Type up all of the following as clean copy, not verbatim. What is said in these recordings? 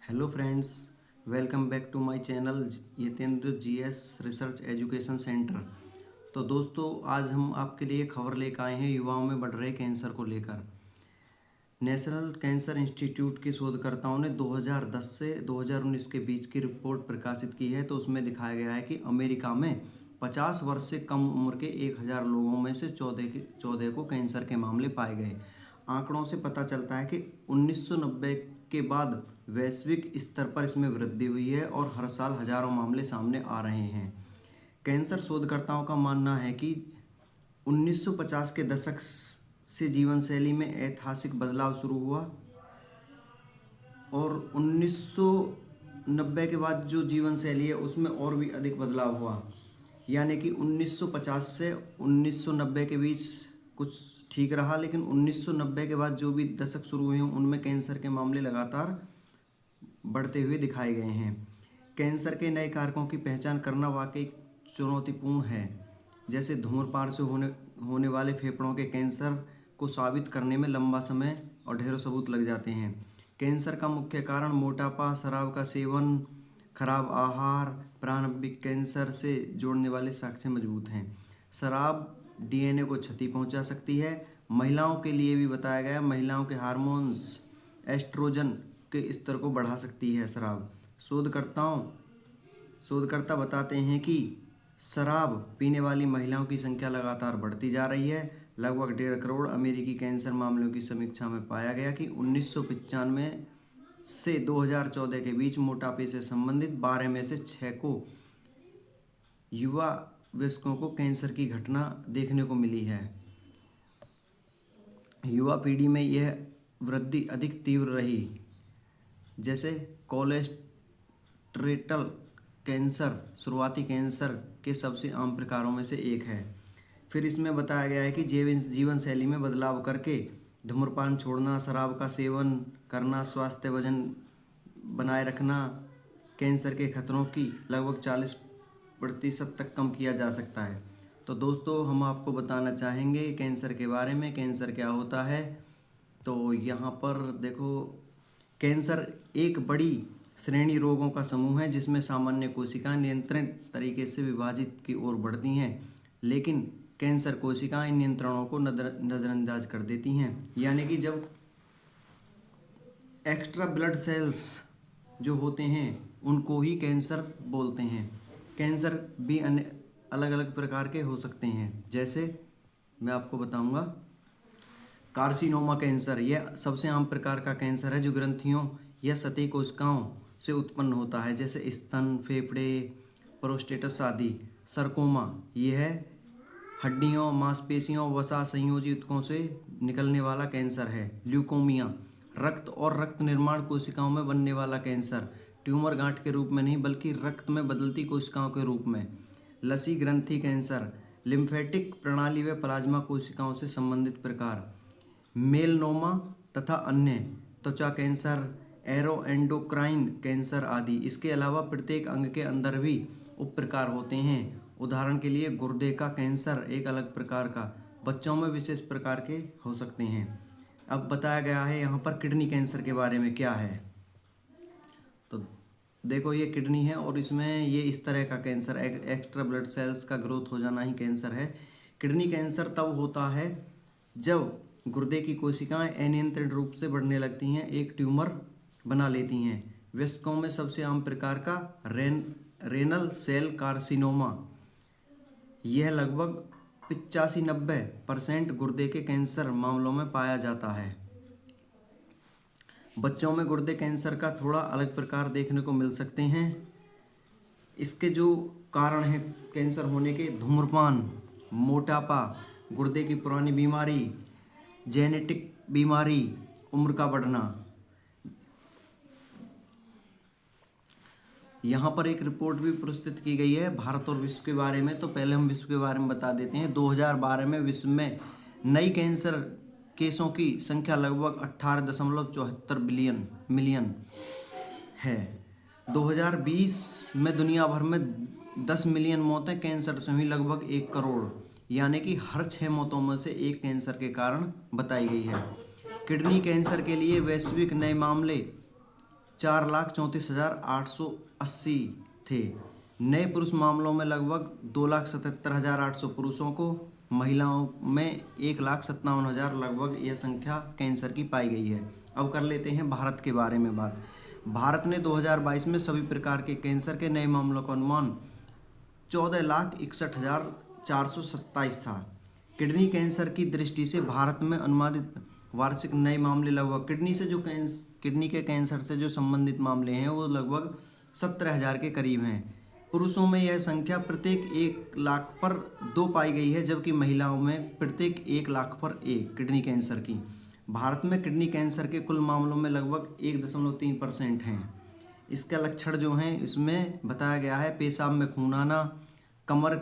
Hello friends, welcome back to my channel Yatendra GS research education centre. तो दोस्तों, आज हम आपके लिए खबर लेकर आए हैं युवाओं में बढ़ रहे कैंसर को लेकर। नेशनल कैंसर इंस्टीट्यूट के शोधकर्ताओं ने 2010 से 2019 के बीच की रिपोर्ट प्रकाशित की है। तो उसमें दिखाया गया है कि अमेरिका में 50 वर्ष से कम उम्र के 1000 लोगों में से 14 को कैंसर के मामले पाए गए। आंकड़ों से पता चलता है कि 1990 के बाद वैश्विक स्तर पर इसमें वृद्धि हुई है और हर साल हजारों मामले सामने आ रहे हैं। कैंसर शोधकर्ताओं का मानना है कि 1950 के दशक से जीवन शैली में ऐतिहासिक बदलाव शुरू हुआ और 1990 के बाद जो जीवन शैली है उसमें और भी अधिक बदलाव हुआ। यानी कि 1950 से 1990 के बीच कुछ ठीक रहा, लेकिन 1990 के बाद जो भी दशक शुरू हुए हैं उनमें कैंसर के मामले लगातार बढ़ते हुए दिखाए गए हैं। कैंसर के नए कारकों की पहचान करना वाकई चुनौतीपूर्ण है। जैसे धूम्रपान से होने वाले फेफड़ों के कैंसर को साबित करने में लंबा समय और ढेरों सबूत लग जाते हैं। कैंसर का मुख्य कारण मोटापा, शराब का सेवन, खराब आहार, प्रारंभिक कैंसर से जोड़ने वाले साक्ष्य मजबूत हैं। शराब डीएनए को क्षति पहुंचा सकती है। महिलाओं के लिए भी बताया गया, महिलाओं के हार्मोन्स एस्ट्रोजन के स्तर को बढ़ा सकती है शराब। शोधकर्ता बताते हैं कि शराब पीने वाली महिलाओं की संख्या लगातार बढ़ती जा रही है। लगभग 1.5 करोड़ अमेरिकी कैंसर मामलों की समीक्षा में पाया गया कि 1995 से 2014 के बीच मोटापे से संबंधित 12 में से 6 को युवा वयस्कों को कैंसर की घटना देखने को मिली है। युवा पीढ़ी में यह वृद्धि अधिक तीव्र रही। जैसे कोलेस्ट्रेटल कैंसर शुरुआती कैंसर के सबसे आम प्रकारों में से एक है। फिर इसमें बताया गया है कि जीवन शैली में बदलाव करके धूम्रपान छोड़ना, शराब का सेवन करना, स्वास्थ्य वजन बनाए रखना कैंसर के खतरों की लगभग 40% तक कम किया जा सकता है। तो दोस्तों, हम आपको बताना चाहेंगे कैंसर के बारे में, कैंसर क्या होता है। तो यहाँ पर देखो, कैंसर एक बड़ी श्रेणी रोगों का समूह है जिसमें सामान्य कोशिकाएं नियंत्रित तरीके से विभाजित की ओर बढ़ती हैं, लेकिन कैंसर कोशिकाएं इन नियंत्रणों को नज़रअंदाज कर देती हैं। यानी कि जब एक्स्ट्रा ब्लड सेल्स जो होते हैं उनको ही कैंसर बोलते हैं। कैंसर भी अन्य अलग अलग प्रकार के हो सकते हैं। जैसे मैं आपको बताऊंगा, कार्सिनोमा कैंसर यह सबसे आम प्रकार का कैंसर है जो ग्रंथियों या सतही कोशिकाओं से उत्पन्न होता है, जैसे स्तन, फेफड़े, प्रोस्टेटस आदि। सरकोमा यह हड्डियों, मांसपेशियों, वसा संयोजी ऊतकों से निकलने वाला कैंसर है। ल्यूकोमिया रक्त और रक्त निर्माण कोशिकाओं में बनने वाला कैंसर, ट्यूमर गांठ के रूप में नहीं बल्कि रक्त में बदलती कोशिकाओं के रूप में। लसी ग्रंथि कैंसर लिम्फेटिक प्रणाली व प्लाज्मा कोशिकाओं से संबंधित प्रकार। मेलनोमा तथा अन्य त्वचा कैंसर, एरोएंडोक्राइन कैंसर आदि। इसके अलावा प्रत्येक अंग के अंदर भी उप प्रकार होते हैं। उदाहरण के लिए गुर्दे का कैंसर एक अलग प्रकार का, बच्चों में विशेष प्रकार के हो सकते हैं। अब बताया गया है यहाँ पर किडनी कैंसर के बारे में क्या है। तो देखो, ये किडनी है और इसमें ये इस तरह का कैंसर, एक्स्ट्रा ब्लड सेल्स का ग्रोथ हो जाना ही कैंसर है। किडनी कैंसर तब होता है जब गुर्दे की कोशिकाएं अनियंत्रित रूप से बढ़ने लगती हैं, एक ट्यूमर बना लेती हैं। वयस्कों में सबसे आम प्रकार का रेनल सेल कार्सिनोमा, यह लगभग 85-90% गुर्दे के कैंसर मामलों में पाया जाता है। बच्चों में गुर्दे कैंसर का थोड़ा अलग प्रकार देखने को मिल सकते हैं। इसके जो कारण हैं कैंसर होने के: धूम्रपान, मोटापा, गुर्दे की पुरानी बीमारी, जेनेटिक बीमारी, उम्र का बढ़ना। यहाँ पर एक रिपोर्ट भी प्रस्तुत की गई है भारत और विश्व के बारे में। तो पहले हम विश्व के बारे में बता देते हैं। 2012 में विश्व में नई कैंसर केसों की संख्या लगभग 18.74 मिलियन है। 2020 में दुनिया भर में 10 मिलियन मौतें कैंसर से हुई, लगभग 1 करोड़। यानी कि हर 6 मौतों में से एक कैंसर के कारण बताई गई है। किडनी कैंसर के लिए वैश्विक नए मामले 4,34,880 थे। नए पुरुष मामलों में लगभग 2,77,800 पुरुषों को, महिलाओं में 1,57,000 लगभग यह संख्या कैंसर की पाई गई है। अब कर लेते हैं भारत के बारे में बात। भारत ने 2022 में सभी प्रकार के कैंसर के नए मामलों का अनुमान 14,61,427 था। किडनी कैंसर की दृष्टि से भारत में अनुमानित वार्षिक नए मामले लगभग किडनी के कैंसर से जो संबंधित मामले हैं वो लगभग 17,000 के करीब हैं। पुरुषों में यह संख्या प्रत्येक 1 लाख पर 2 पाई गई है, जबकि महिलाओं में प्रत्येक 1 लाख पर 1 किडनी कैंसर की। भारत में किडनी कैंसर के कुल मामलों में लगभग 1.3% हैं। इसका लक्षण जो हैं इसमें बताया गया है: पेशाब में खून आना, कमर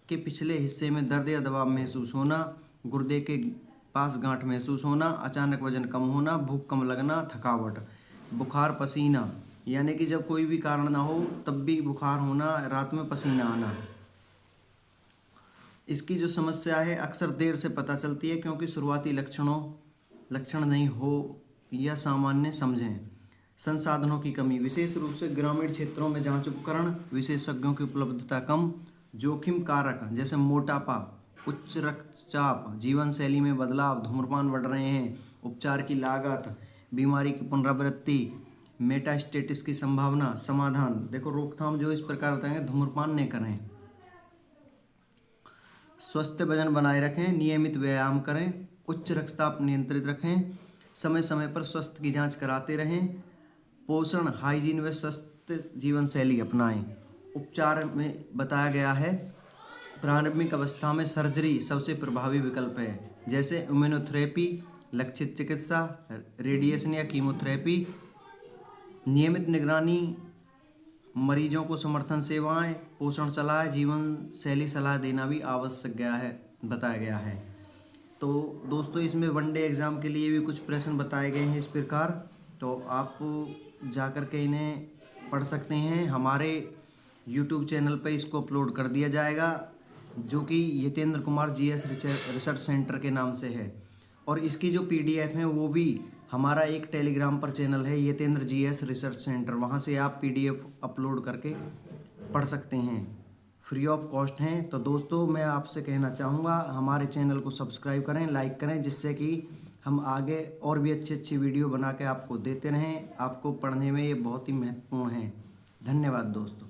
के पिछले हिस्से में दर्द या दबाव महसूस होना, गुर्दे के पास गांठ महसूस होना, अचानक वजन कम होना, भूख कम लगना, थकावट, बुखार, पसीना, यानी कि जब कोई भी कारण ना हो तब भी बुखार होना, रात में पसीना आना। इसकी जो समस्या है अक्सर देर से पता चलती है, क्योंकि शुरुआती लक्षण नहीं हो या सामान्य समझें। संसाधनों की कमी, विशेष रूप से ग्रामीण क्षेत्रों में जांच उपकरण, विशेषज्ञों की उपलब्धता कम, जोखिम कारक जैसे मोटापा, उच्च रक्तचाप, जीवन शैली में बदलाव, धूम्रपान बढ़ रहे हैं, उपचार की लागत, बीमारी की पुनरावृत्ति, मेटास्टेटिस की संभावना। समाधान देखो, रोकथाम जो इस प्रकार बताएंगे: धूम्रपान नहीं करें, स्वस्थ वजन बनाए रखें, नियमित व्यायाम करें, उच्च रक्तचाप नियंत्रित रखें, समय समय पर स्वास्थ्य की जांच कराते रहें, पोषण, हाइजीन व स्वस्थ जीवन शैली अपनाएं। उपचार में बताया गया है प्रारंभिक अवस्था में सर्जरी सबसे प्रभावी विकल्प है, जैसे इम्यूनोथेरेपी, लक्षित चिकित्सा, रेडिएशन या कीमोथेरेपी। नियमित निगरानी, मरीजों को समर्थन सेवाएं, पोषण सलाह, जीवन शैली सलाह देना भी आवश्यक बताया गया है। तो दोस्तों, इसमें वनडे एग्ज़ाम के लिए भी कुछ प्रश्न बताए गए हैं इस प्रकार, तो आप जाकर के इन्हें पढ़ सकते हैं। हमारे YouTube चैनल पर इसको अपलोड कर दिया जाएगा, जो कि Yatendra Kumar GS research centre के नाम से है। और इसकी जो PDF है वो भी हमारा एक टेलीग्राम पर चैनल है, यतेंद्र GS रिसर्च सेंटर, वहाँ से आप PDF अपलोड करके पढ़ सकते हैं, फ्री ऑफ कॉस्ट हैं। तो दोस्तों, मैं आपसे कहना चाहूँगा हमारे चैनल को सब्सक्राइब करें, लाइक करें, जिससे कि हम आगे और भी अच्छी वीडियो बना के आपको देते रहें। आपको पढ़ने में ये बहुत ही महत्वपूर्ण है। धन्यवाद दोस्तों।